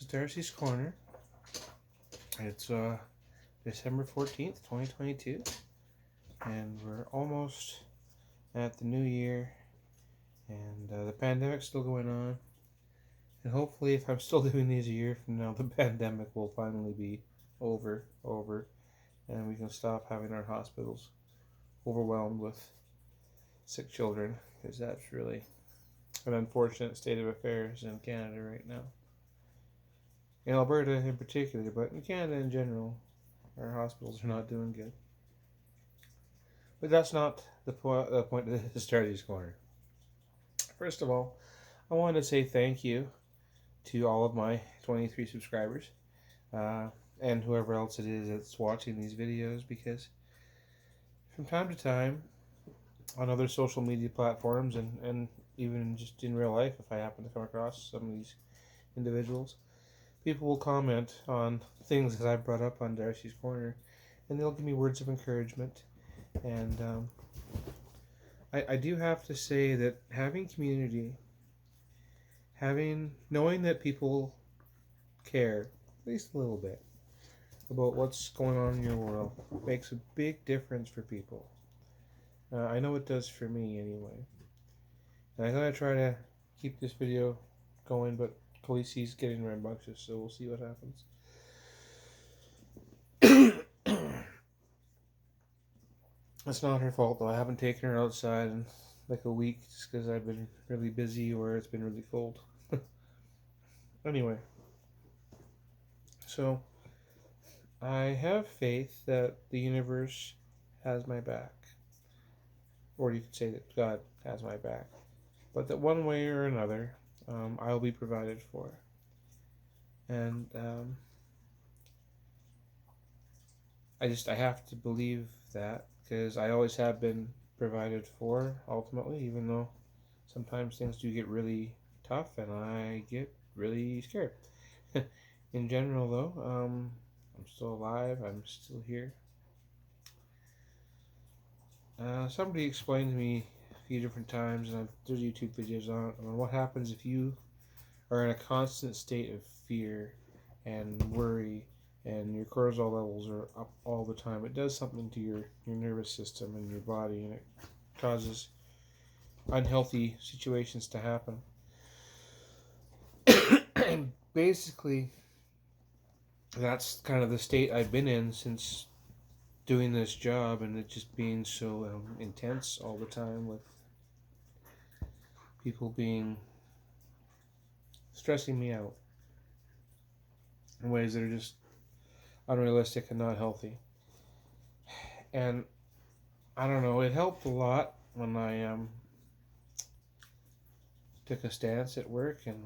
is Darcy's Corner. It's December 14th, 2022, and we're almost at the new year, and the pandemic's still going on. And hopefully, if I'm still doing these a year from now, the pandemic will finally be over, and we can stop having our hospitals overwhelmed with sick children, because that's really an unfortunate state of affairs in Canada right now. In Alberta in particular, but in Canada in general, our hospitals are not doing good. But that's not the point of this Darcy's Corner. First of all, I wanted to say thank you to all of my 23 subscribers and whoever else it is that's watching these videos, because from time to time on other social media platforms and even just in real life, if I happen to come across some of these individuals, people will comment on things that I've brought up on Darcy's Corner, and they'll give me words of encouragement. And I do have to say that having community, knowing that people care, at least a little bit, about what's going on in your world, makes a big difference for people. I know it does for me anyway. And I'm going to try to keep this video going, but Khaleesi's getting rambunctious, so we'll see what happens. It's not her fault, though. I haven't taken her outside in like a week just because I've been really busy or it's been really cold. Anyway, so I have faith that the universe has my back. Or you could say that God has my back. But that one way or another, I'll be provided for. And I have to believe that, because I always have been provided for, ultimately, even though sometimes things do get really tough and I get really scared. In general, though, I'm still alive, I'm still here. Somebody explained to me a few different times, and there's YouTube videos on what happens if you are in a constant state of fear and worry, and your cortisol levels are up all the time. It does something to your nervous system and your body, and it causes unhealthy situations to happen. And basically, that's kind of the state I've been in since doing this job, and it just being so intense all the time, with people stressing me out in ways that are just unrealistic and not healthy. And I don't know, it helped a lot when I took a stance at work and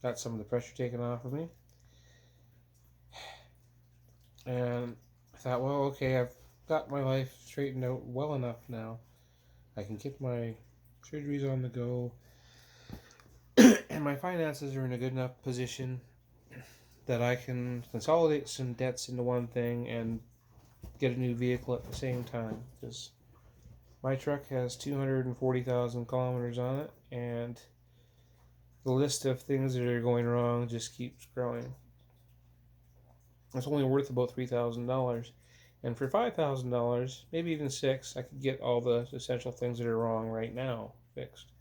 got some of the pressure taken off of me. And I thought, well, okay, I've got my life straightened out well enough now. I can get my surgeries on the go, and my finances are in a good enough position that I can consolidate some debts into one thing and get a new vehicle at the same time, because my truck has 240,000 kilometers on it, and the list of things that are going wrong just keeps growing. It's only worth about $3,000, and for $5,000, maybe even $6,000, I could get all the essential things that are wrong right now fixed.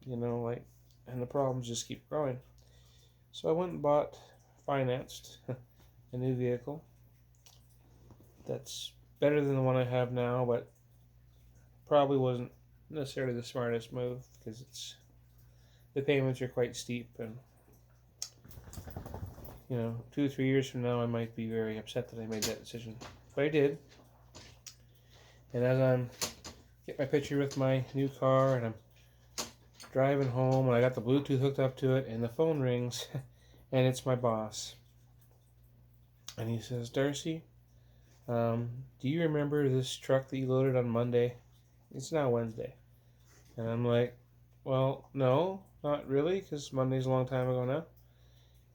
You know, and the problems just keep growing. So I went and financed a new vehicle that's better than the one I have now, but probably wasn't necessarily the smartest move, because the payments are quite steep, and 2 or 3 years from now I might be very upset that I made that decision, but I did. And as I'm get my picture with my new car, and I'm driving home, and I got the Bluetooth hooked up to it, and the phone rings, and it's my boss, and he says, "Darcy, do you remember this truck that you loaded on Monday? It's now Wednesday." And I'm like, "Well, no, not really, because Monday's a long time ago now."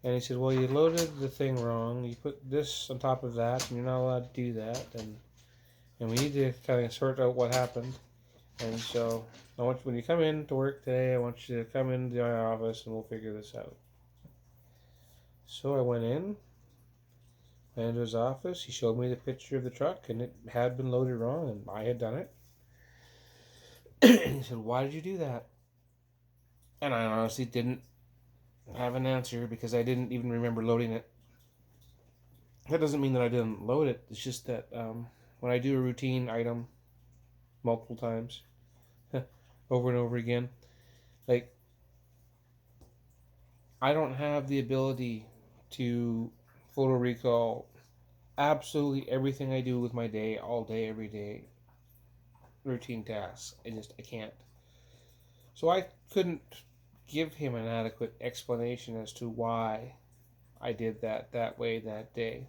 And he said, "Well, you loaded the thing wrong. You put this on top of that, and you're not allowed to do that. And we need to kind of sort out what happened. And so I want you, when you come in to work today, I want you to come into my office and we'll figure this out. So I went into his office. He showed me the picture of the truck, and it had been loaded wrong, and I had done it. And he said, "Why did you do that?" And I honestly didn't have an answer because I didn't even remember loading it. That doesn't mean that I didn't load it. It's just that when I do a routine item multiple times, over and over again, like, I don't have the ability to photo recall absolutely everything I do with my day, all day, every day, routine tasks. I can't. So I couldn't give him an adequate explanation as to why I did that way that day.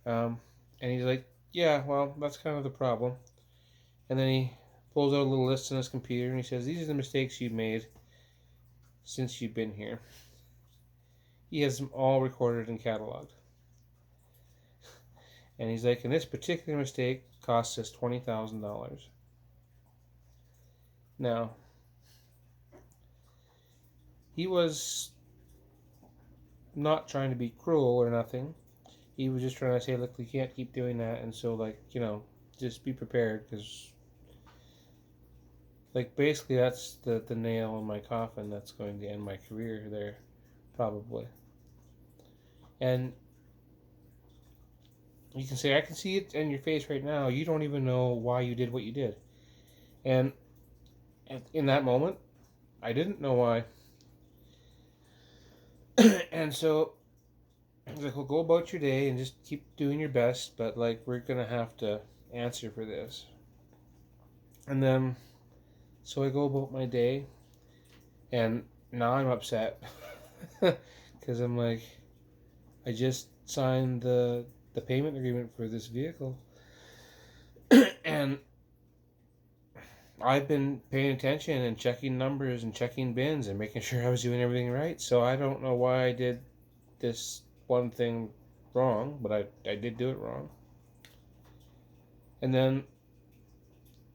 And he's like, "Yeah, well, that's kind of the problem." And then he pulls out a little list on his computer and he says, "These are the mistakes you've made since you've been here." He has them all recorded and cataloged. And he's like, "And this particular mistake cost us $20,000. Now, he was not trying to be cruel or nothing. He was just trying to say, "Look, we can't keep doing that. And so, like, just be prepared because, like, basically that's the nail in my coffin that's going to end my career there, probably." And you can say, "I can see it in your face right now. You don't even know why you did what you did." And in that moment, I didn't know why. And so he's like, "Well, go about your day and just keep doing your best, but, like, we're going to have to answer for this." And then, so I go about my day, and now I'm upset. Because I'm like, I just signed the payment agreement for this vehicle. And I've been paying attention and checking numbers and checking bins and making sure I was doing everything right. So I don't know why I did this one thing wrong, but I did do it wrong. And then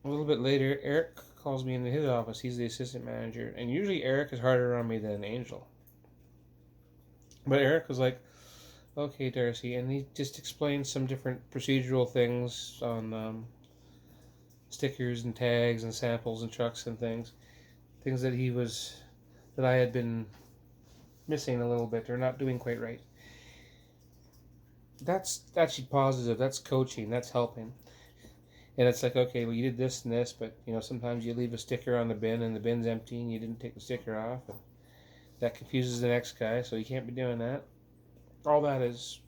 a little bit later, Eric calls me into his office. He's the assistant manager. And usually Eric is harder on me than Angel. But Eric was like, "Okay, Darci," and he just explained some different procedural things on stickers and tags and samples and trucks and things that I had been missing a little bit or not doing quite right. That's actually positive. That's coaching. That's helping. And it's like, okay, well, you did this and this, but sometimes you leave a sticker on the bin and the bin's empty and you didn't take the sticker off, and that confuses the next guy, so you can't be doing that. All that is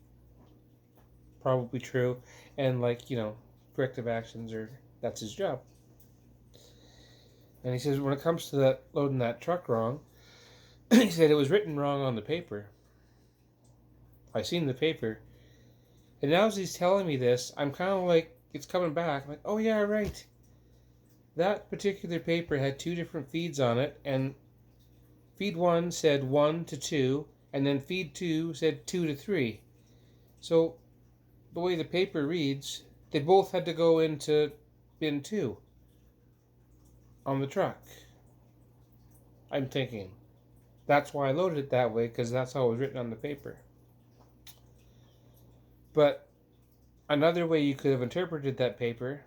probably true, and, like, corrective actions that's his job. And he says, when it comes to that loading that truck wrong, he said it was written wrong on the paper. I seen the paper, and now as he's telling me this, I'm kind of like, it's coming back. I'm like, oh yeah, right. That particular paper had two different feeds on it, and feed 1 said 1 to 2, and then feed 2 said 2 to 3. So the way the paper reads, they both had to go into bin 2 on the truck. I'm thinking, that's why I loaded it that way, because that's how it was written on the paper. But another way you could have interpreted that paper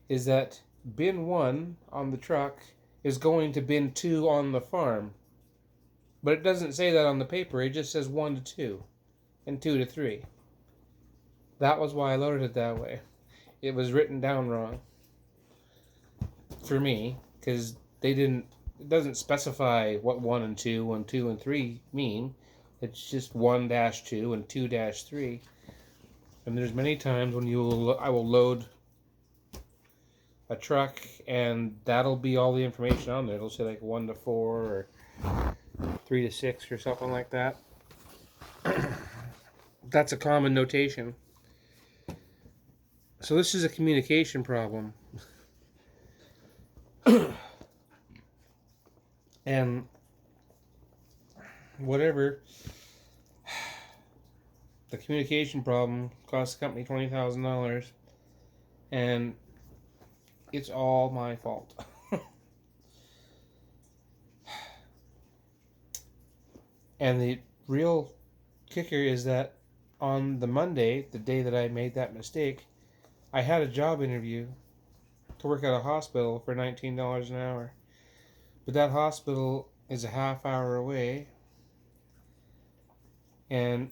is that bin 1 on the truck is going to bin 2 on the farm. But it doesn't say that on the paper. It just says 1 to 2 and 2 to 3. That was why I loaded it that way. It was written down wrong for me, because it doesn't specify what 1 and 2 and 2 and 3 mean. It's just 1-2 and 2-3. And there's many times when I will load a truck and that'll be all the information on there. It'll say like 1 to 4 or 3 to 6 or something like that. That's a common notation. So this is a communication problem. And whatever, the communication problem cost the company $20,000, and it's all my fault. And the real kicker is that on the Monday, the day that I made that mistake, I had a job interview to work at a hospital for $19 an hour. But that hospital is a half hour away. And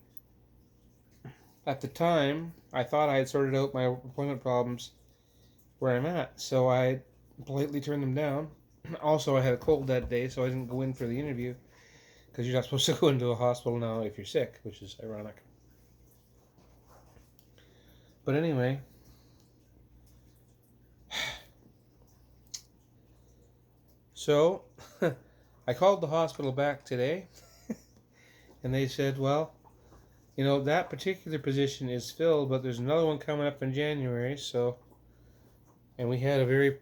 at the time, I thought I had sorted out my employment problems where I'm at. So I politely turned them down. Also, I had a cold that day, so I didn't go in for the interview. Because you're not supposed to go into a hospital now if you're sick, which is ironic. But anyway, so I called the hospital back today, and they said, well, you know, that particular position is filled, but there's another one coming up in January, so. And we had a very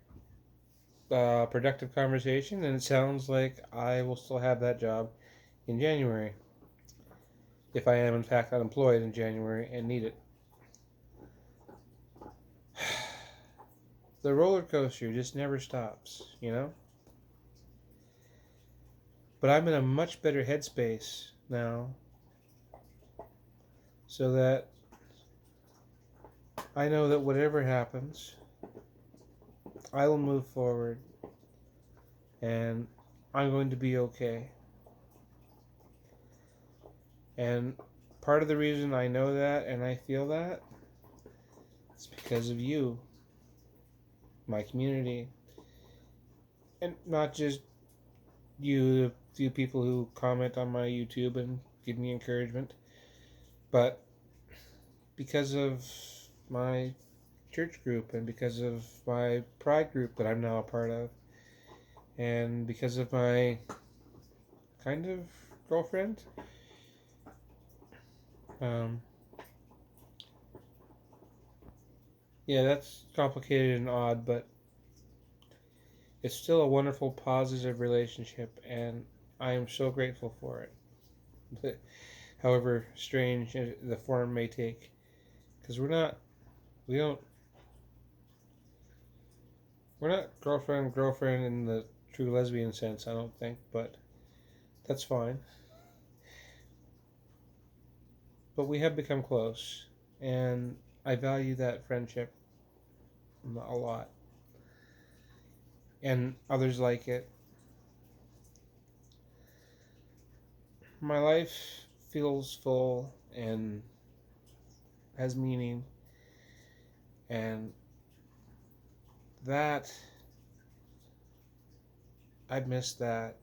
productive conversation, and it sounds like I will still have that job in January. If I am, in fact, unemployed in January and need it. The roller coaster just never stops, you know? But I'm in a much better headspace now, so that I know that whatever happens, I will move forward and I'm going to be okay. And part of the reason I know that and I feel that is because of you, my community, and not just you, the few people who comment on my YouTube and give me encouragement, but because of my church group and because of my pride group that I'm now a part of, and because of my kind of girlfriend. Yeah, that's complicated and odd, but it's still a wonderful, positive relationship, and I am so grateful for it. However strange the form may take, because we're not girlfriend in the true lesbian sense, I don't think, but that's fine. But we have become close, and I value that friendship a lot, and others like it. My life feels full and has meaning, and that I've missed that.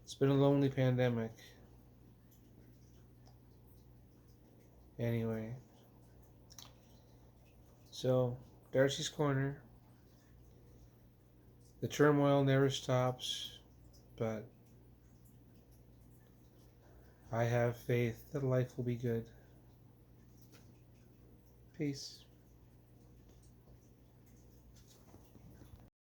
It's been a lonely pandemic. Anyway, so Darcy's Corner. The turmoil never stops, but I have faith that life will be good. Peace.